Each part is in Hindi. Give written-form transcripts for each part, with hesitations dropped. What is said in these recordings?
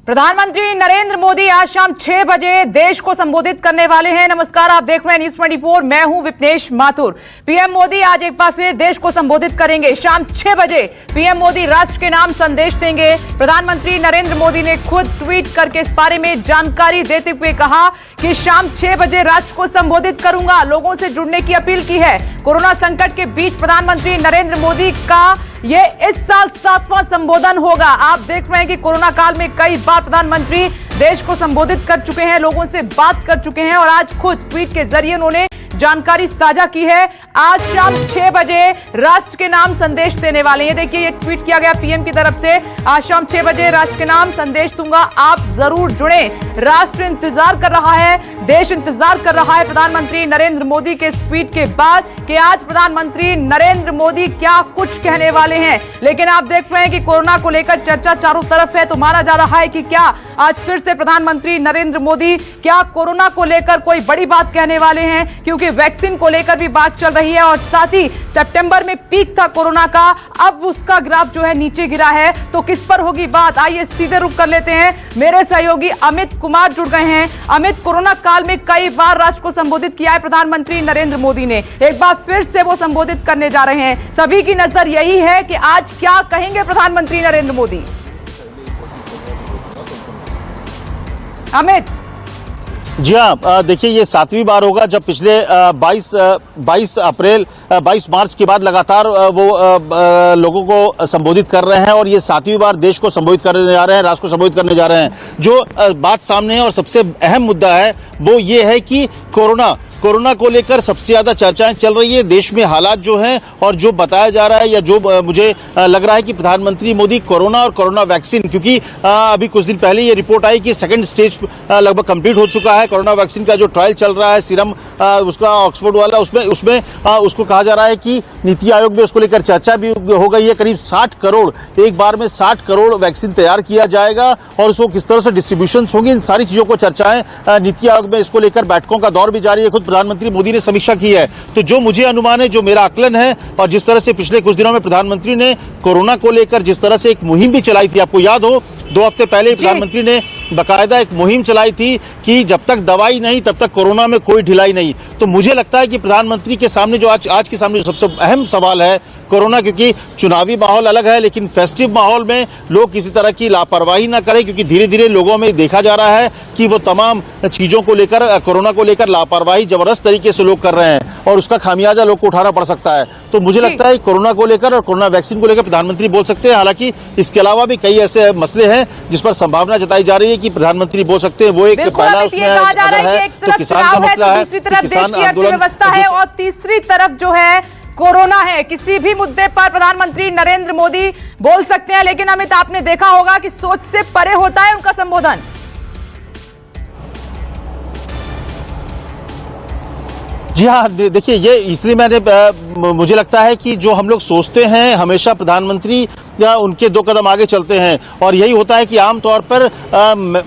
प्रधानमंत्री नरेंद्र मोदी आज शाम 6 बजे देश को संबोधित करने वाले हैं। नमस्कार, आप देख रहे हैं न्यूज 24। मैं हूं विपनेश माथुर। पीएम मोदी आज एक बार फिर देश को संबोधित करेंगे। शाम 6 बजे पीएम मोदी राष्ट्र के नाम संदेश देंगे। प्रधानमंत्री नरेंद्र मोदी ने खुद ट्वीट करके इस बारे में जानकारी देते हुए कहा कि शाम 6 बजे राष्ट्र को संबोधित करूंगा। लोगों से जुड़ने की अपील की है। कोरोना संकट के बीच प्रधानमंत्री नरेंद्र मोदी का ये इस साल 7वां संबोधन होगा। आप देख रहे हैं कि कोरोना काल में कई बार प्रधानमंत्री देश को संबोधित कर चुके हैं, लोगों से बात कर चुके हैं और आज खुद ट्वीट के जरिए उन्होंने जानकारी साझा की है। आज शाम 6 बजे राष्ट्र के नाम संदेश देने वाले हैं। देखिए, ये ट्वीट किया गया पीएम की तरफ से। आज शाम 6 बजे राष्ट्र के नाम संदेश दूंगा, आप जरूर जुड़ें। राष्ट्र इंतजार कर रहा है, देश इंतजार कर रहा है प्रधानमंत्री नरेंद्र मोदी के इस ट्वीट के बाद कि आज प्रधानमंत्री नरेंद्र मोदी क्या कुछ कहने वाले हैं। लेकिन आप देख रहे हैं कि कोरोना को लेकर चर्चा चारों तरफ है। तो माना जा रहा है कि क्या आज फिर से प्रधानमंत्री नरेंद्र मोदी क्या कोरोना को लेकर कोई बड़ी बात कहने वाले हैं, क्योंकि वैक्सीन को लेकर भी बात चल रही है और साथ ही सितंबर में पीक था कोरोना का, अब उसका ग्राफ जो है नीचे गिरा है। तो किस पर होगी बात, आइए सीधे रुख कर लेते हैं। मेरे सहयोगी अमित कुमार जुड़ गए हैं। अमित, कोरोना काल में कई बार राष्ट्र को संबोधित किया है प्रधानमंत्री नरेंद्र मोदी ने, एक बार फिर से वो संबोधित करने जा रहे हैं। सभी की नजर यही है कि आज क्या कहेंगे प्रधानमंत्री नरेंद्र मोदी। अमित जी हाँ, देखिए, ये 7वीं बार होगा जब पिछले 22 मार्च के बाद लगातार वो लोगों को संबोधित कर रहे हैं और ये 7वीं बार देश को संबोधित करने जा रहे हैं, राष्ट्र को संबोधित करने जा रहे हैं। जो बात सामने है और सबसे अहम मुद्दा है वो ये है कि कोरोना को लेकर सबसे ज्यादा चर्चाएं चल रही है। देश में हालात जो हैं और जो बताया जा रहा है या जो मुझे लग रहा है कि प्रधानमंत्री मोदी कोरोना और कोरोना वैक्सीन, क्योंकि अभी कुछ दिन पहले ये रिपोर्ट आई कि सेकंड स्टेज लगभग कंप्लीट हो चुका है। कोरोना वैक्सीन का जो ट्रायल चल रहा है सीरम उसका ऑक्सफोर्ड वाला, उसमें उसको कहा जा रहा है कि नीति आयोग में उसको लेकर चर्चा भी हो गई है। करीब 60 करोड़, एक बार में 60 करोड़ वैक्सीन तैयार किया जाएगा और उसको किस तरह से डिस्ट्रीब्यूशन होंगी, इन सारी चीजों को चर्चाएं नीति आयोग में इसको लेकर बैठकों का दौर भी जारी है। खुद प्रधानमंत्री मोदी ने समीक्षा की है। तो जो मुझे अनुमान है, जो मेरा आकलन है और जिस तरह से पिछले कुछ दिनों में प्रधानमंत्री ने कोरोना को लेकर जिस तरह से एक मुहिम भी चलाई थी, आपको याद हो 2 हफ्ते पहले प्रधानमंत्री ने बाकायदा एक मुहिम चलाई थी कि जब तक दवाई नहीं तब तक कोरोना में कोई ढिलाई नहीं। तो मुझे लगता है कि प्रधानमंत्री के सामने जो आज के सामने जो सबसे अहम सवाल है कोरोना, क्योंकि चुनावी माहौल अलग है लेकिन फेस्टिव माहौल में लोग किसी तरह की लापरवाही ना करें, क्योंकि धीरे धीरे लोगों में देखा जा रहा है कि वो तमाम चीजों को लेकर, कोरोना को लेकर लापरवाही जबरदस्त तरीके से लोग कर रहे हैं और उसका खामियाजा लोग को उठाना पड़ सकता है। तो मुझे लगता है कोरोना को लेकर और कोरोना वैक्सीन को लेकर प्रधानमंत्री बोल सकते हैं। हालांकि इसके अलावा भी कई ऐसे मसले हैं जिस पर संभावना जताई जा रही है कि प्रधानमंत्री बोल सकते हैं। वो एक पहला उसमें है तो किसान का मसला है, दूसरी तरफ देश की अर्थव्यवस्था है और तीसरी तरफ जो है कोरोना है। किसी भी मुद्दे पर प्रधानमंत्री नरेंद्र मोदी बोल सकते हैं, लेकिन अमित, आपने देखा होगा कि सोच से परे होता है उनका संबोधन। जी हाँ, देखिए, ये इसलिए मुझे लगता है कि जो हम लोग सोचते हैं हमेशा प्रधानमंत्री या उनके 2 कदम आगे चलते हैं और यही होता है कि आमतौर पर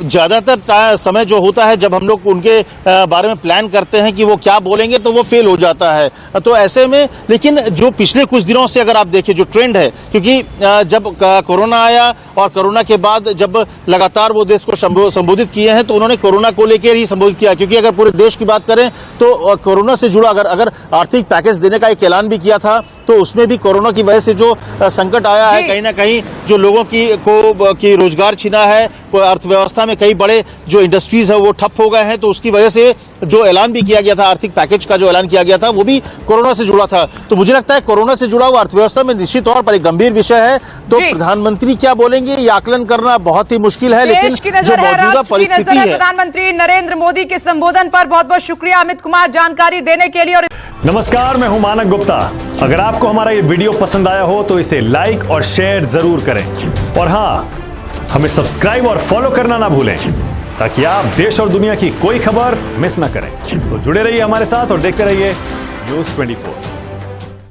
ज्यादातर समय जो होता है जब हम लोग उनके बारे में प्लान करते हैं कि वो क्या बोलेंगे तो वो फेल हो जाता है। तो ऐसे में, लेकिन जो पिछले कुछ दिनों से अगर आप देखें जो ट्रेंड है, क्योंकि जब कोरोना आया और कोरोना के बाद जब लगातार वो देश को संबोधित किए हैं तो उन्होंने कोरोना को लेकर ही संबोधित किया, क्योंकि अगर पूरे देश की बात करें तो कोरोना से जुड़ा अगर आर्थिक पैकेज देने का एक ऐलान भी किया था तो उसमें भी कोरोना की वजह से जो संकट आया है, कहीं ना कहीं जो लोगों की रोजगार छिना है, अर्थव्यवस्था में कई बड़े जो इंडस्ट्रीज है वो ठप हो गए हैं। तो उसकी वजह से जो ऐलान भी किया गया था, आर्थिक पैकेज का जो ऐलान किया गया था, वो भी कोरोना से जुड़ा था। तो मुझे लगता है कोरोना से जुड़ा हुआ अर्थव्यवस्था में निश्चित तौर पर एक गंभीर विषय है। तो प्रधानमंत्री क्या बोलेंगे ये आकलन करना बहुत ही मुश्किल है, लेकिन जो मौजूदा परिस्थिति है। प्रधानमंत्री नरेंद्र मोदी के संबोधन पर बहुत बहुत शुक्रिया अमित कुमार जानकारी देने के लिए। और नमस्कार, मैं हूं मानक गुप्ता। अगर आपको हमारा ये वीडियो पसंद आया हो तो इसे लाइक और शेयर जरूर करें और हाँ, हमें सब्सक्राइब और फॉलो करना ना भूलें ताकि आप देश और दुनिया की कोई खबर मिस ना करें। तो जुड़े रहिए हमारे साथ और देखते रहिए न्यूज 24।